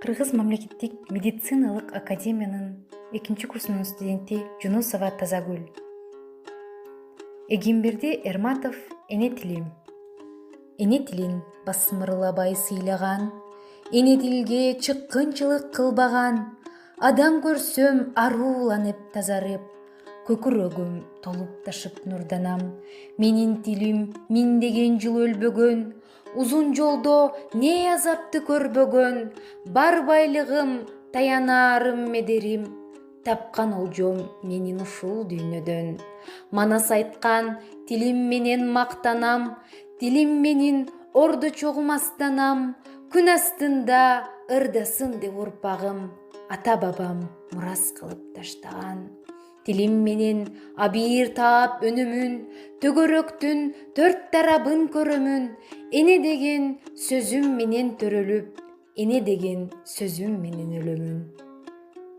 Кыргыз мамлекеттик медициналык академиянын 2 курсунун студенти Жунусова Тазагүл. Эгемберди Эрматов эне тилим. Эне тилин басмырлабай сыйлаган, эне тилге чыккынчылык кылбаган, адам көрсөм арууланып тазарып, көкүрөгүм толуп ташып нурданам. Менин тилим миңдеген жыл өлбөгөн, узун жолдо не азапты көрбөгөн, бар байлыгым, таянарым медерим, тапкан олжом менин ушул дүйнөдөн. Манас айткан тилим менен мактанам, тилим менин ордо чогумастанам, күн астында ырдасын деп урпагым, ата бабам мурас кылып таштаган. Тилим менен абийир таап өнөмүн, төгөрөктүн 4 тарабын көрөмүн, эне деген сөзүм менен төрөлүп, эне деген сөзүм менен өлөмүн.